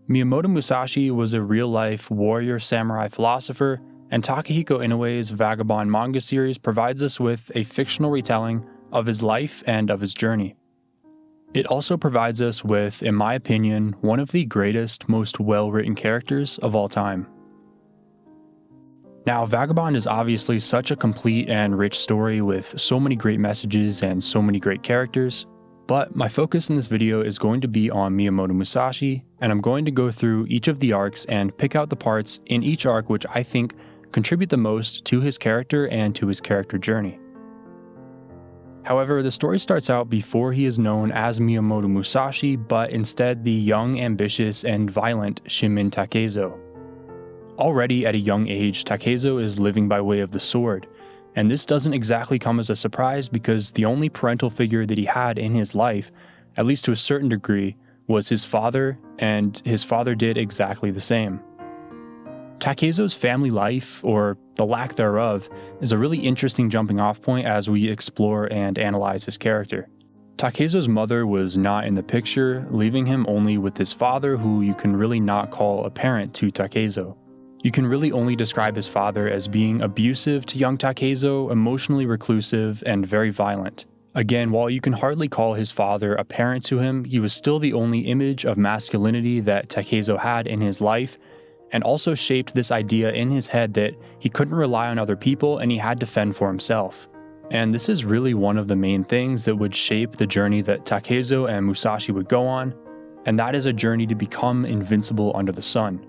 Miyamoto Musashi was a real-life warrior samurai philosopher, and Takehiko Inoue's Vagabond manga series provides us with a fictional retelling of his life and of his journey. It also provides us with, in my opinion, one of the greatest, most well-written characters of all time. Now, Vagabond is obviously such a complete and rich story with so many great messages and so many great characters, but my focus in this video is going to be on Miyamoto Musashi, and I'm going to go through each of the arcs and pick out the parts in each arc which I think contribute the most to his character and to his character journey. However, the story starts out before he is known as Miyamoto Musashi, but instead the young, ambitious, and violent Shimin Takeso. Already at a young age, Takeso is living by way of the sword, and this doesn't exactly come as a surprise because the only parental figure that he had in his life, at least to a certain degree, was his father, and his father did exactly the same. Takeso's family life, or the lack thereof, is a really interesting jumping off point as we explore and analyze his character. Takeso's mother was not in the picture, leaving him only with his father, who you can really not call a parent to Takeso. You can really only describe his father as being abusive to young Takeso, emotionally reclusive, and very violent. Again, while you can hardly call his father a parent to him, he was still the only image of masculinity that Takeso had in his life, and also shaped this idea in his head that he couldn't rely on other people and he had to fend for himself. And this is really one of the main things that would shape the journey that Takeso and Musashi would go on, and that is a journey to become invincible under the sun.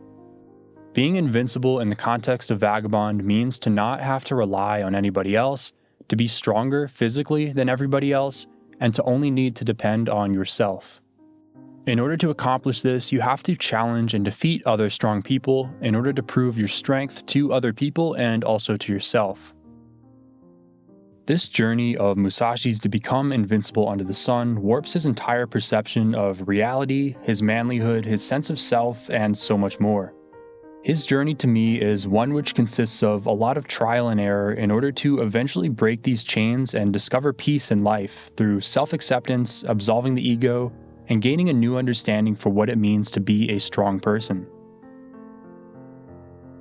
Being invincible in the context of Vagabond means to not have to rely on anybody else, to be stronger physically than everybody else, and to only need to depend on yourself. In order to accomplish this, you have to challenge and defeat other strong people in order to prove your strength to other people and also to yourself. This journey of Musashi's to become invincible under the sun warps his entire perception of reality, his manlyhood, his sense of self, and so much more. His journey to me is one which consists of a lot of trial and error in order to eventually break these chains and discover peace in life through self-acceptance, absolving the ego, and gaining a new understanding for what it means to be a strong person.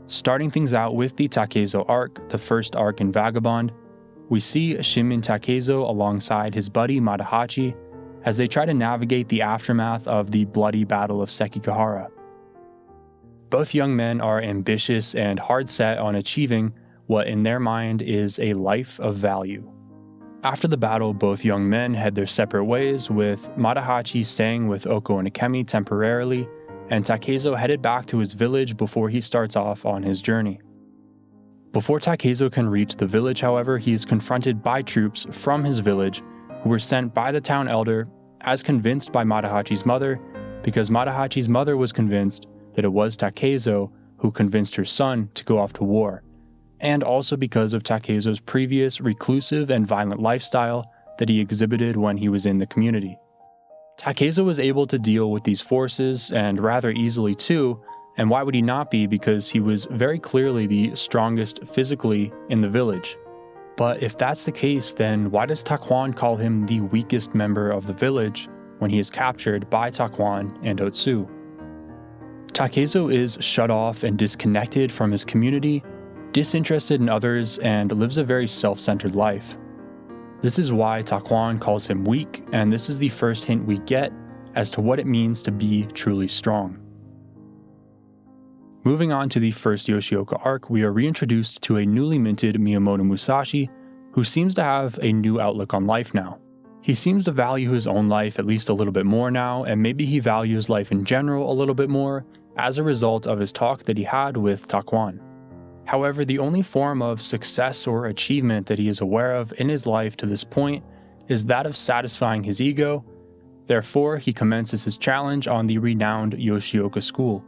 Starting things out with the Takeso Arc, the first arc in Vagabond, we see Shimin Takeso alongside his buddy Madahachi as they try to navigate the aftermath of the bloody Battle of Sekigahara. Both young men are ambitious and hard-set on achieving what in their mind is a life of value. After the battle, both young men head their separate ways, with Madahachi staying with Oko and Akemi temporarily, and Takeso headed back to his village before he starts off on his journey. Before Takeso can reach the village, however, he is confronted by troops from his village who were sent by the town elder as convinced by Madahachi's mother, because Madahachi's mother was convinced that it was Takeso who convinced her son to go off to war, and also because of Takeso's previous reclusive and violent lifestyle that he exhibited when he was in the community. Takeso was able to deal with these forces, and rather easily too, and why would he not be, because he was very clearly the strongest physically in the village. But if that's the case, then why does Taquan call him the weakest member of the village when he is captured by Taquan and Otsu? Takeso is shut off and disconnected from his community, disinterested in others, and lives a very self-centered life. This is why Taquan calls him weak, and this is the first hint we get as to what it means to be truly strong. Moving on to the first Yoshioka arc, we are reintroduced to a newly minted Miyamoto Musashi, who seems to have a new outlook on life now. He seems to value his own life at least a little bit more now, and maybe he values life in general a little bit more, as a result of his talk that he had with Taquan. However, the only form of success or achievement that he is aware of in his life to this point is that of satisfying his ego. Therefore, he commences his challenge on the renowned Yoshioka school.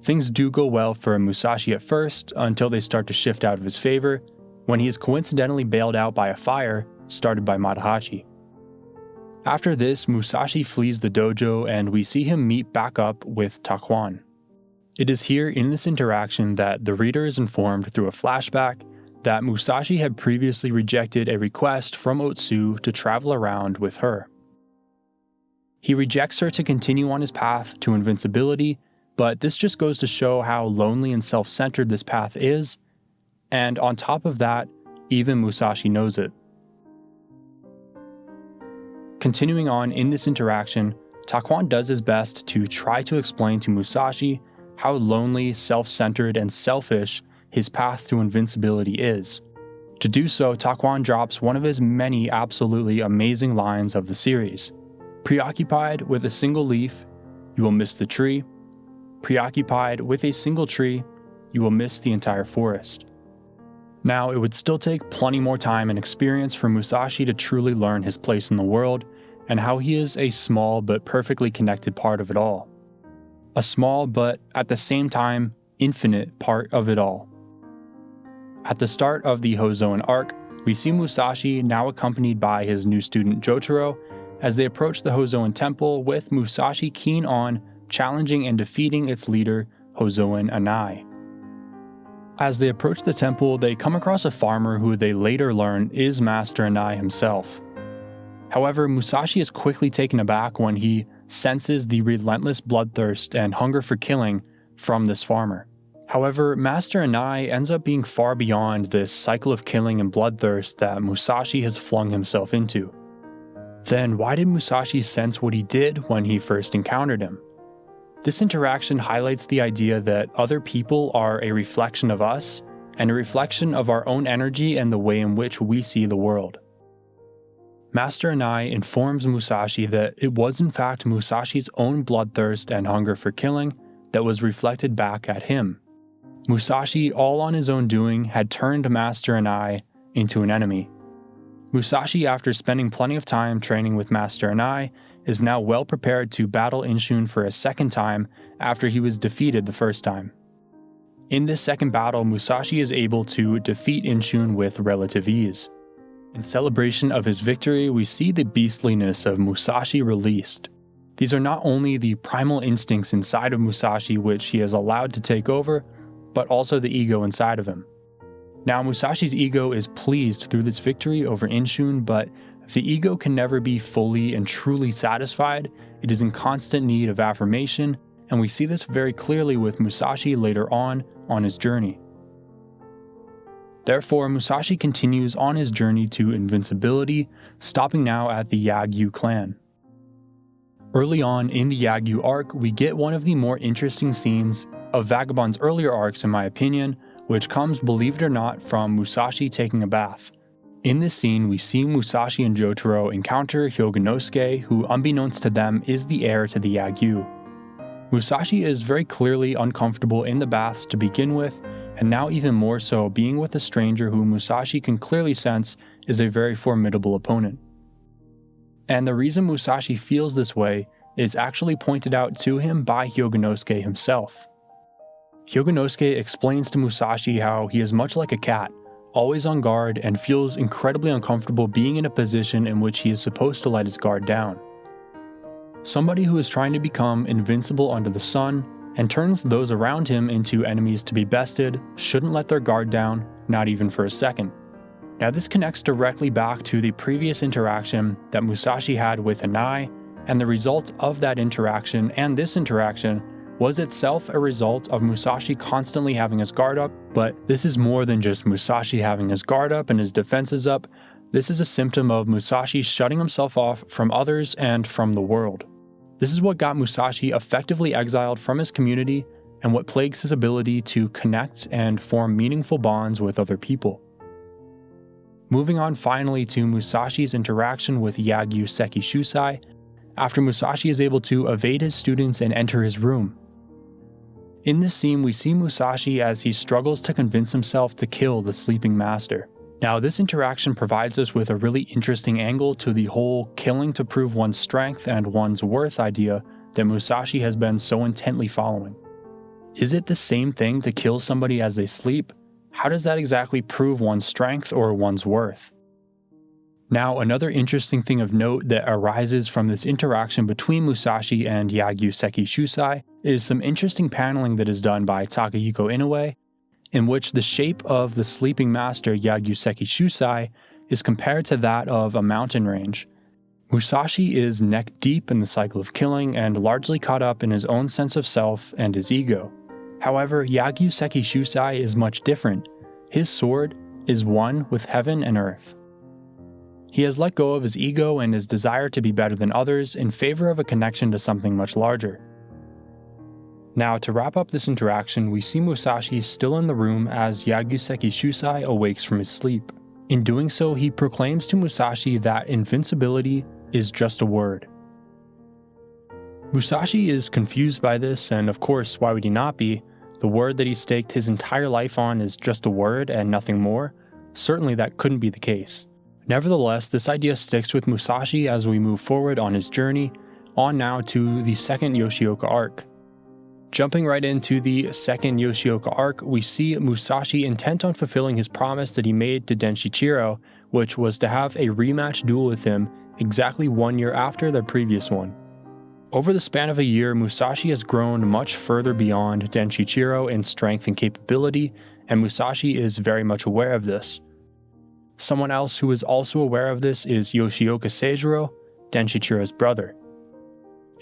Things do go well for Musashi at first, until they start to shift out of his favor, when he is coincidentally bailed out by a fire started by Madahachi. After this, Musashi flees the dojo and we see him meet back up with Taquan. It is here in this interaction that the reader is informed through a flashback that Musashi had previously rejected a request from Otsu to travel around with her. He rejects her to continue on his path to invincibility, but this just goes to show how lonely and self-centered this path is, and on top of that, even Musashi knows it. Continuing on in this interaction, Takwon does his best to try to explain to Musashi how lonely, self-centered, and selfish his path to invincibility is. To do so, Takwon drops one of his many absolutely amazing lines of the series. Preoccupied with a single leaf, you will miss the tree. Preoccupied with a single tree, you will miss the entire forest. Now, it would still take plenty more time and experience for Musashi to truly learn his place in the world, and how he is a small but perfectly connected part of it all. A small but, at the same time, infinite part of it all. At the start of the Hosan Arc, we see Musashi now accompanied by his new student Jotaro as they approach the Hosan Temple, with Musashi keen on challenging and defeating its leader, Hosan Anai. As they approach the temple, they come across a farmer who they later learn is Master Anai himself. However, Musashi is quickly taken aback when he senses the relentless bloodthirst and hunger for killing from this farmer. However, Master Anai ends up being far beyond this cycle of killing and bloodthirst that Musashi has flung himself into. Then why did Musashi sense what he did when he first encountered him? This interaction highlights the idea that other people are a reflection of us, and a reflection of our own energy and the way in which we see the world. Master Anai informs Musashi that it was in fact Musashi's own bloodthirst and hunger for killing that was reflected back at him. Musashi, all on his own doing, had turned Master Anai into an enemy. Musashi, after spending plenty of time training with Master Anai, is now well prepared to battle Inshun for a second time after he was defeated the first time. In this second battle, Musashi is able to defeat Inshun with relative ease. In celebration of his victory, we see the beastliness of Musashi released. These are not only the primal instincts inside of Musashi which he has allowed to take over, but also the ego inside of him. Now, Musashi's ego is pleased through this victory over Inshun, but the ego can never be fully and truly satisfied. It is in constant need of affirmation, and we see this very clearly with Musashi later on his journey. Therefore, Musashi continues on his journey to invincibility, stopping now at the Yagu clan. Early on in the Yagu arc, we get one of the more interesting scenes of Vagabond's earlier arcs in my opinion, which comes, believe it or not, from Musashi taking a bath. In this scene, we see Musashi and Jotaro encounter Hyoganosuke, who unbeknownst to them is the heir to the Yagu. Musashi is very clearly uncomfortable in the baths to begin with, and now even more so being with a stranger who Musashi can clearly sense is a very formidable opponent. And the reason Musashi feels this way is actually pointed out to him by Hyoganosuke himself. Hyoganosuke explains to Musashi how he is much like a cat, always on guard, and feels incredibly uncomfortable being in a position in which he is supposed to let his guard down. Somebody who is trying to become invincible under the sun and turns those around him into enemies to be bested shouldn't let their guard down, not even for a second. Now, this connects directly back to the previous interaction that Musashi had with Anai, and the result of that interaction and this interaction was itself a result of Musashi constantly having his guard up, but this is more than just Musashi having his guard up and his defenses up. This is a symptom of Musashi shutting himself off from others and from the world. This is what got Musashi effectively exiled from his community and what plagues his ability to connect and form meaningful bonds with other people. Moving on finally to Musashi's interaction with Yagu Seki Shusai, after Musashi is able to evade his students and enter his room. In this scene, we see Musashi as he struggles to convince himself to kill the sleeping master. Now, this interaction provides us with a really interesting angle to the whole killing to prove one's strength and one's worth idea that Musashi has been so intently following. Is it the same thing to kill somebody as they sleep? How does that exactly prove one's strength or one's worth? Now, another interesting thing of note that arises from this interaction between Musashi and Yagu Seki Shusai is some interesting paneling that is done by Takehiko Inoue, in which the shape of the sleeping master Yagu Seki Shusai is compared to that of a mountain range. Musashi is neck deep in the cycle of killing and largely caught up in his own sense of self and his ego. However, Yagyuseki Shusai is much different. His sword is one with heaven and earth. He has let go of his ego and his desire to be better than others in favor of a connection to something much larger. Now, to wrap up this interaction, we see Musashi still in the room as Yagyuseki Shusai awakes from his sleep. In doing so, he proclaims to Musashi that invincibility is just a word. Musashi is confused by this, and of course, why would he not be? The word that he staked his entire life on is just a word and nothing more. Certainly that couldn't be the case. Nevertheless, this idea sticks with Musashi as we move forward on his journey, on now to the Second Yoshioka Arc. Jumping right into the Second Yoshioka Arc, we see Musashi intent on fulfilling his promise that he made to Denshichiro, which was to have a rematch duel with him exactly 1 year after their previous one. Over the span of a year, Musashi has grown much further beyond Denshichiro in strength and capability, and Musashi is very much aware of this. Someone else who is also aware of this is Yoshioka Seijiro, Denshichiro's brother.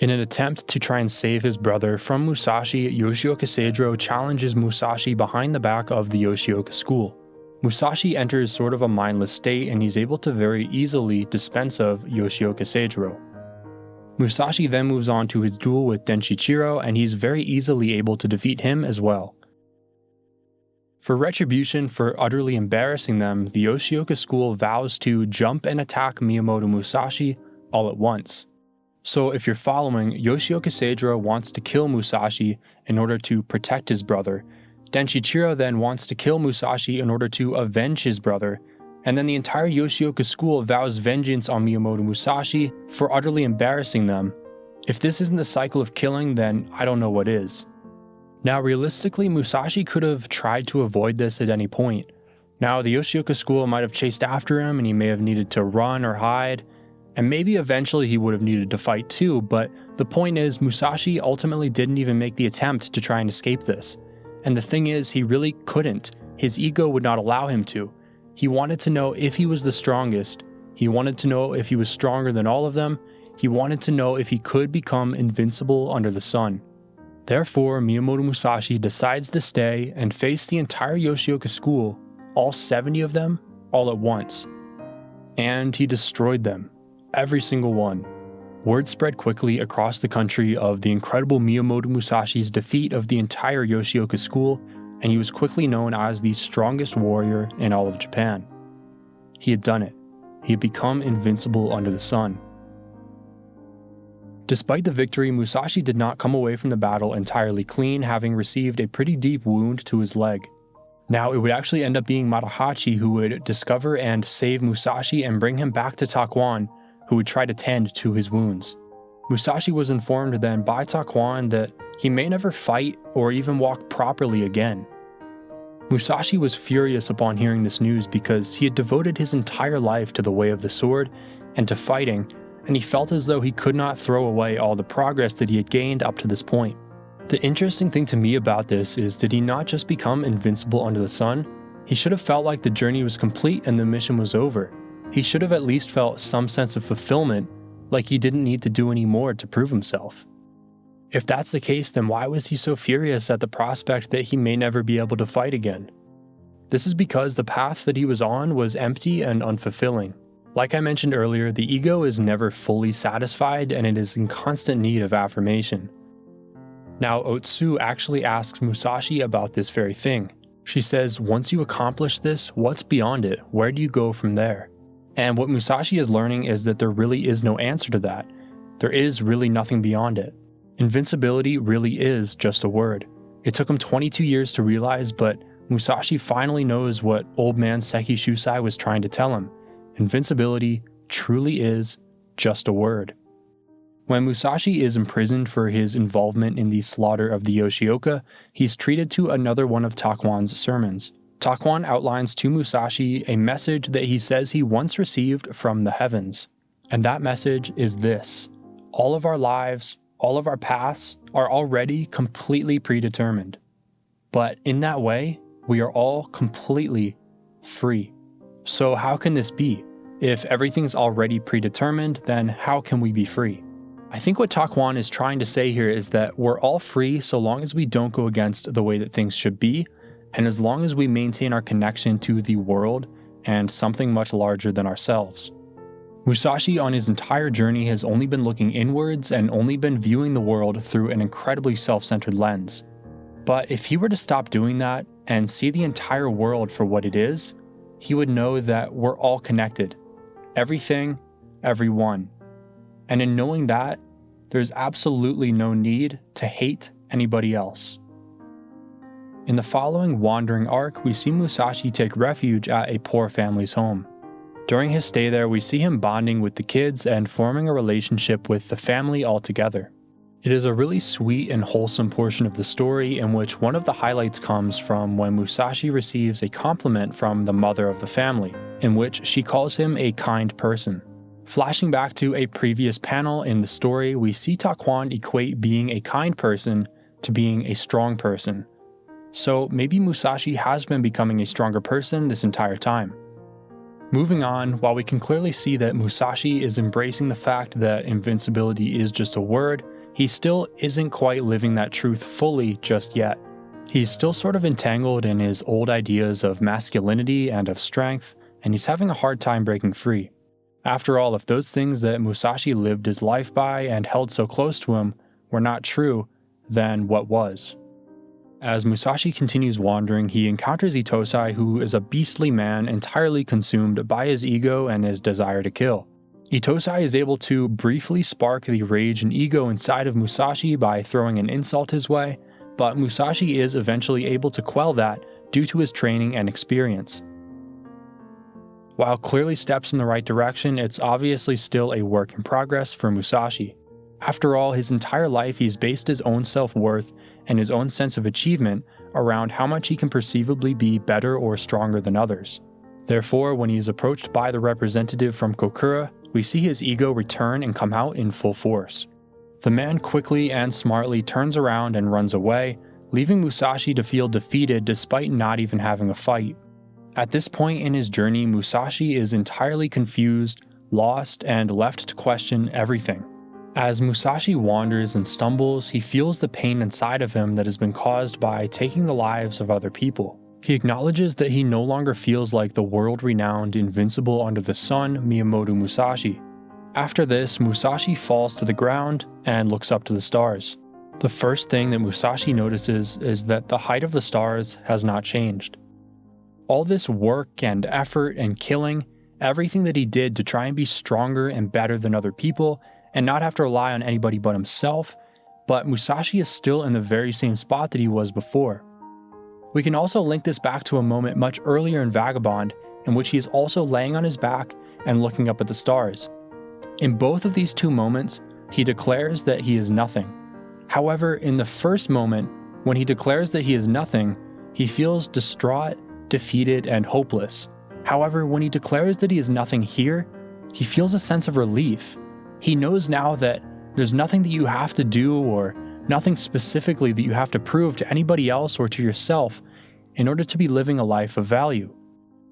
In an attempt to try and save his brother from Musashi, Yoshioka Seijiro challenges Musashi behind the back of the Yoshioka school. Musashi enters sort of a mindless state and he's able to very easily dispense of Yoshioka Seijiro. Musashi then moves on to his duel with Denshichiro and he's very easily able to defeat him as well. For retribution for utterly embarrassing them, the Yoshioka school vows to jump and attack Miyamoto Musashi all at once. So if you're following, Yoshioka Seijiro wants to kill Musashi in order to protect his brother. Denshichiro then wants to kill Musashi in order to avenge his brother. And then the entire Yoshioka school vows vengeance on Miyamoto Musashi for utterly embarrassing them. If this isn't the cycle of killing, then I don't know what is. Now realistically, Musashi could have tried to avoid this at any point. Now the Yoshioka school might have chased after him and he may have needed to run or hide. And maybe eventually he would have needed to fight too, but the point is Musashi ultimately didn't even make the attempt to try and escape this. And the thing is, he really couldn't. His ego would not allow him to. He wanted to know if he was the strongest. He wanted to know if he was stronger than all of them. He wanted to know if he could become invincible under the sun. Therefore, Miyamoto Musashi decides to stay and face the entire Yoshioka school, all 70 of them, all at once. And he destroyed them. Every single one. Word spread quickly across the country of the incredible Miyamoto Musashi's defeat of the entire Yoshioka school, and he was quickly known as the strongest warrior in all of Japan. He had done it. He had become invincible under the sun. Despite the victory, Musashi did not come away from the battle entirely clean, having received a pretty deep wound to his leg. Now, it would actually end up being Matahachi who would discover and save Musashi and bring him back to Takuan, who would try to tend to his wounds. Musashi was informed then by Takuan that he may never fight or even walk properly again. Musashi was furious upon hearing this news because he had devoted his entire life to the way of the sword and to fighting, and he felt as though he could not throw away all the progress that he had gained up to this point. The interesting thing to me about this is, did he not just become invincible under the sun? He should have felt like the journey was complete and the mission was over. He should have at least felt some sense of fulfillment, like he didn't need to do any more to prove himself. If that's the case, then why was he so furious at the prospect that he may never be able to fight again? This is because the path that he was on was empty and unfulfilling. Like I mentioned earlier, the ego is never fully satisfied and it is in constant need of affirmation. Now, Otsu actually asks Musashi about this very thing. She says, once you accomplish this, what's beyond it? Where do you go from there? And what Musashi is learning is that there really is no answer to that. There is really nothing beyond it. Invincibility really is just a word. It took him 22 years to realize, but Musashi finally knows what old man Seki Shusai was trying to tell him. Invincibility truly is just a word. When Musashi is imprisoned for his involvement in the slaughter of the Yoshioka, he's treated to another one of Takuan's sermons. Takuan outlines to Musashi a message that he says he once received from the heavens. And that message is this: all of our lives, all of our paths are already completely predetermined. But in that way, we are all completely free. So how can this be? If everything's already predetermined, then how can we be free? I think what Takwon is trying to say here is that we're all free so long as we don't go against the way that things should be, and as long as we maintain our connection to the world and something much larger than ourselves. Musashi on his entire journey has only been looking inwards and only been viewing the world through an incredibly self-centered lens. But if he were to stop doing that and see the entire world for what it is, he would know that we're all connected. Everything, everyone. And in knowing that, there's absolutely no need to hate anybody else. In the following Wandering arc, we see Musashi take refuge at a poor family's home. During his stay there, we see him bonding with the kids and forming a relationship with the family altogether. It is a really sweet and wholesome portion of the story in which one of the highlights comes from when Musashi receives a compliment from the mother of the family, in which she calls him a kind person. Flashing back to a previous panel in the story, we see Takwon equate being a kind person to being a strong person. So maybe Musashi has been becoming a stronger person this entire time. Moving on, while we can clearly see that Musashi is embracing the fact that invincibility is just a word, he still isn't quite living that truth fully just yet. He's still sort of entangled in his old ideas of masculinity and of strength, and he's having a hard time breaking free. After all, if those things that Musashi lived his life by and held so close to him were not true, then what was? As Musashi continues wandering, he encounters Itosai, who is a beastly man entirely consumed by his ego and his desire to kill. Itosai is able to briefly spark the rage and ego inside of Musashi by throwing an insult his way, but Musashi is eventually able to quell that due to his training and experience. While clearly steps in the right direction, it's obviously still a work in progress for Musashi. After all, his entire life he's based his own self-worth and his own sense of achievement around how much he can perceivably be better or stronger than others. Therefore, when he is approached by the representative from Kokura, we see his ego return and come out in full force. The man quickly and smartly turns around and runs away, leaving Musashi to feel defeated despite not even having a fight. At this point in his journey, Musashi is entirely confused, lost, and left to question everything. As Musashi wanders and stumbles, he feels the pain inside of him that has been caused by taking the lives of other people. He acknowledges that he no longer feels like the world-renowned invincible under the sun Miyamoto Musashi. After this, Musashi falls to the ground and looks up to the stars. The first thing that Musashi notices is that the height of the stars has not changed. All this work and effort and killing, everything that he did to try and be stronger and better than other people, and not have to rely on anybody but himself, but Musashi is still in the very same spot that he was before. We can also link this back to a moment much earlier in Vagabond, in which he is also laying on his back and looking up at the stars. In both of these two moments, he declares that he is nothing. However, in the first moment, when he declares that he is nothing, he feels distraught, defeated, and hopeless. However, when he declares that he is nothing here, he feels a sense of relief. He knows now that there's nothing that you have to do or nothing specifically that you have to prove to anybody else or to yourself in order to be living a life of value.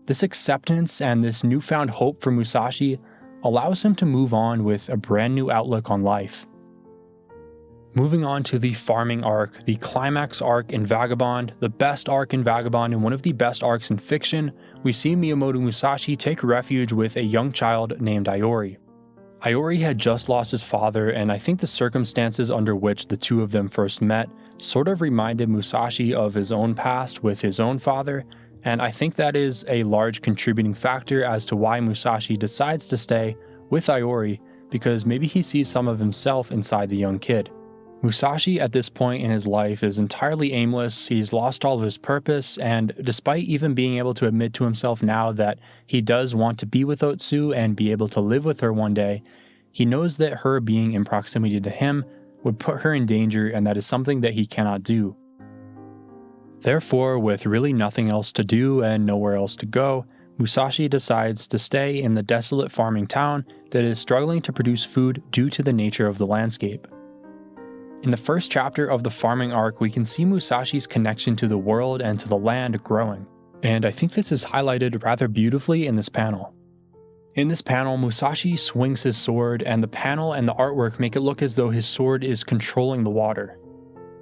This acceptance and this newfound hope for Musashi allows him to move on with a brand new outlook on life. Moving on to the farming arc, the climax arc in Vagabond, the best arc in Vagabond and one of the best arcs in fiction, we see Miyamoto Musashi take refuge with a young child named Iori. Iori had just lost his father, and I think the circumstances under which the two of them first met sort of reminded Musashi of his own past with his own father, and I think that is a large contributing factor as to why Musashi decides to stay with Iori, because maybe he sees some of himself inside the young kid. Musashi at this point in his life is entirely aimless, he's lost all of his purpose, and despite even being able to admit to himself now that he does want to be with Otsu and be able to live with her one day, he knows that her being in proximity to him would put her in danger, and that is something that he cannot do. Therefore, with really nothing else to do and nowhere else to go, Musashi decides to stay in the desolate farming town that is struggling to produce food due to the nature of the landscape. In the first chapter of the farming arc, we can see Musashi's connection to the world and to the land growing, and I think this is highlighted rather beautifully in this panel. In this panel, Musashi swings his sword, and the panel and the artwork make it look as though his sword is controlling the water.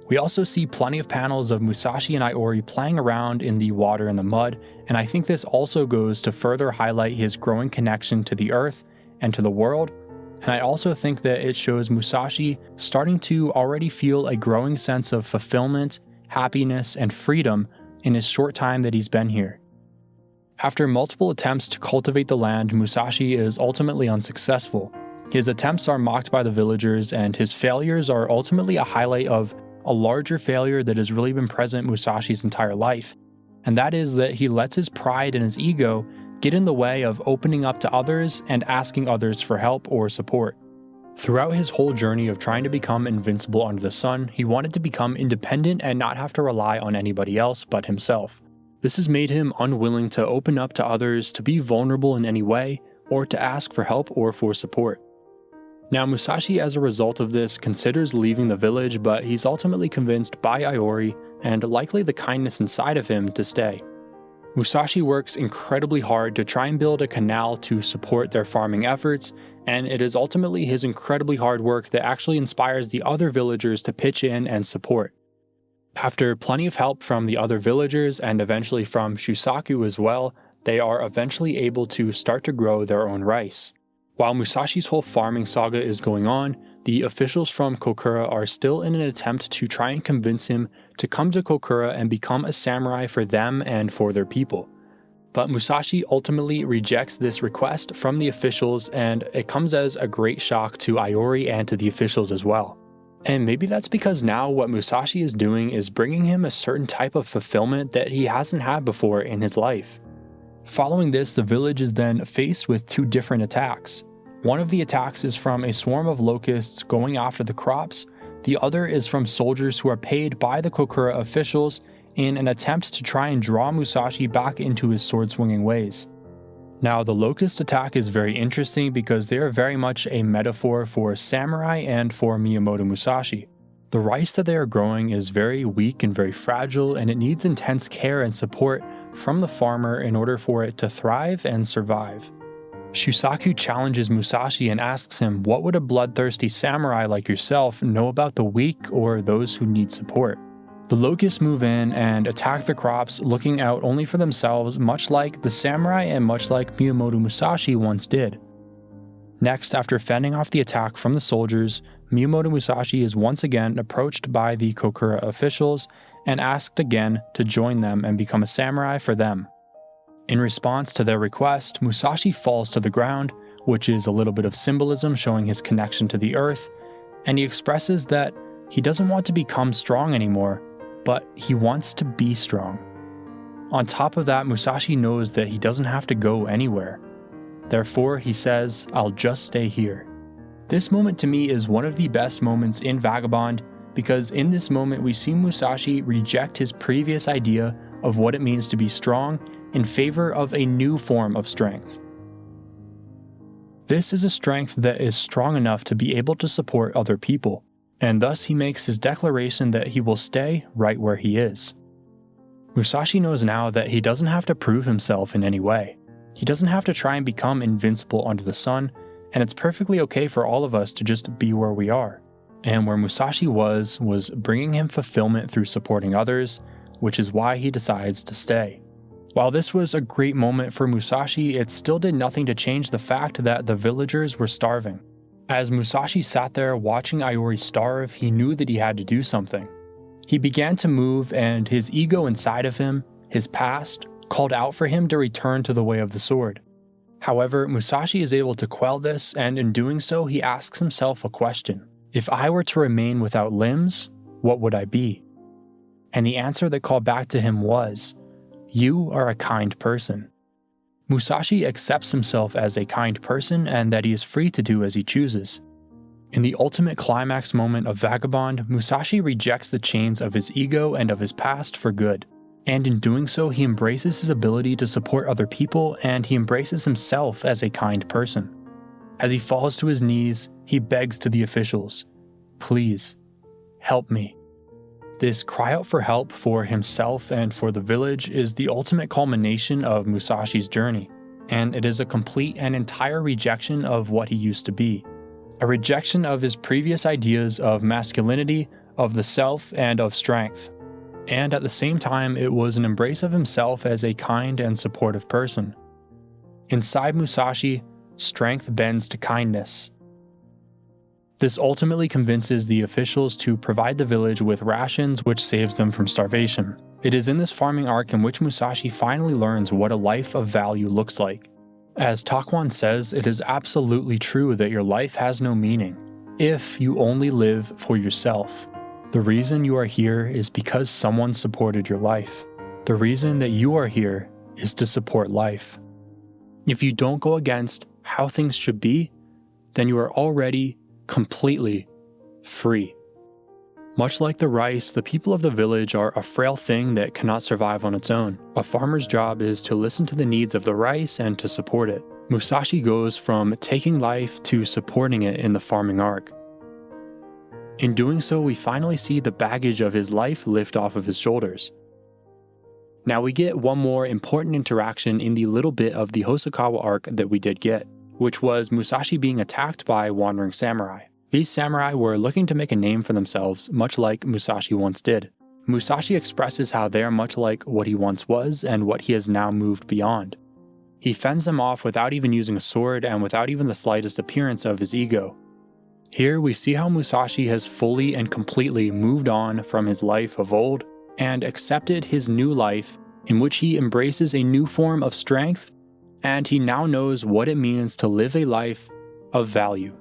We also see plenty of panels of Musashi and Iori playing around in the water and the mud, and I think this also goes to further highlight his growing connection to the earth and to the world, and I also think that it shows Musashi starting to already feel a growing sense of fulfillment, happiness, and freedom in his short time that he's been here. After multiple attempts to cultivate the land, Musashi is ultimately unsuccessful. His attempts are mocked by the villagers, and his failures are ultimately a highlight of a larger failure that has really been present Musashi's entire life, and that is that he lets his pride and his ego get in the way of opening up to others and asking others for help or support. Throughout his whole journey of trying to become invincible under the sun, he wanted to become independent and not have to rely on anybody else but himself. This has made him unwilling to open up to others, to be vulnerable in any way, or to ask for help or for support. Now, Musashi, as a result of this, considers leaving the village, but he's ultimately convinced by Iori, and likely the kindness inside of him, to stay. Musashi works incredibly hard to try and build a canal to support their farming efforts, and it is ultimately his incredibly hard work that actually inspires the other villagers to pitch in and support. After plenty of help from the other villagers and eventually from Shusaku as well, they are eventually able to start to grow their own rice. While Musashi's whole farming saga is going on, the officials from Kokura are still in an attempt to try and convince him to come to Kokura and become a samurai for them and for their people. But Musashi ultimately rejects this request from the officials, and it comes as a great shock to Iori and to the officials as well. And maybe that's because now what Musashi is doing is bringing him a certain type of fulfillment that he hasn't had before in his life. Following this, the village is then faced with two different attacks. One of the attacks is from a swarm of locusts going after the crops. The other is from soldiers who are paid by the Kokura officials in an attempt to try and draw Musashi back into his sword-swinging ways. Now, the locust attack is very interesting because they are very much a metaphor for samurai and for Miyamoto Musashi. The rice that they are growing is very weak and very fragile, and it needs intense care and support from the farmer in order for it to thrive and survive. Shusaku challenges Musashi and asks him, what would a bloodthirsty samurai like yourself know about the weak or those who need support? The locusts move in and attack the crops, looking out only for themselves, much like the samurai and much like Miyamoto Musashi once did. Next, after fending off the attack from the soldiers, Miyamoto Musashi is once again approached by the Kokura officials and asked again to join them and become a samurai for them. In response to their request, Musashi falls to the ground, which is a little bit of symbolism showing his connection to the earth, and he expresses that he doesn't want to become strong anymore, but he wants to be strong. On top of that, Musashi knows that he doesn't have to go anywhere. Therefore, he says, I'll just stay here. This moment to me is one of the best moments in Vagabond, because in this moment we see Musashi reject his previous idea of what it means to be strong in favor of a new form of strength. This is a strength that is strong enough to be able to support other people, and thus he makes his declaration that he will stay right where he is. Musashi knows now that he doesn't have to prove himself in any way. He doesn't have to try and become invincible under the sun, and it's perfectly okay for all of us to just be where we are. And where Musashi was bringing him fulfillment through supporting others, which is why he decides to stay. While this was a great moment for Musashi, it still did nothing to change the fact that the villagers were starving. As Musashi sat there watching Iori starve, he knew that he had to do something. He began to move, and his ego inside of him, his past, called out for him to return to the way of the sword. However, Musashi is able to quell this, and in doing so, he asks himself a question. If I were to remain without limbs, what would I be? And the answer that called back to him was, you are a kind person. Musashi accepts himself as a kind person and that he is free to do as he chooses. In the ultimate climax moment of Vagabond, Musashi rejects the chains of his ego and of his past for good. And in doing so, he embraces his ability to support other people, and he embraces himself as a kind person. As he falls to his knees, he begs to the officials, please, help me. This cry out for help for himself and for the village is the ultimate culmination of Musashi's journey, and it is a complete and entire rejection of what he used to be. A rejection of his previous ideas of masculinity, of the self, and of strength. And at the same time, it was an embrace of himself as a kind and supportive person. Inside Musashi, strength bends to kindness. This ultimately convinces the officials to provide the village with rations, which saves them from starvation. It is in this farming arc in which Musashi finally learns what a life of value looks like. As Takwon says, it is absolutely true that your life has no meaning if you only live for yourself. The reason you are here is because someone supported your life. The reason that you are here is to support life. If you don't go against how things should be, then you are already completely free. Much like the rice, the people of the village are a frail thing that cannot survive on its own. A farmer's job is to listen to the needs of the rice and to support it. Musashi goes from taking life to supporting it in the farming arc. In doing so, we finally see the baggage of his life lift off of his shoulders. Now we get one more important interaction in the little bit of the Hosokawa arc that we did get, which was Musashi being attacked by wandering samurai. These samurai were looking to make a name for themselves, much like Musashi once did. Musashi expresses how they are much like what he once was and what he has now moved beyond. He fends them off without even using a sword and without even the slightest appearance of his ego. Here we see how Musashi has fully and completely moved on from his life of old and accepted his new life in which he embraces a new form of strength, and he now knows what it means to live a life of value.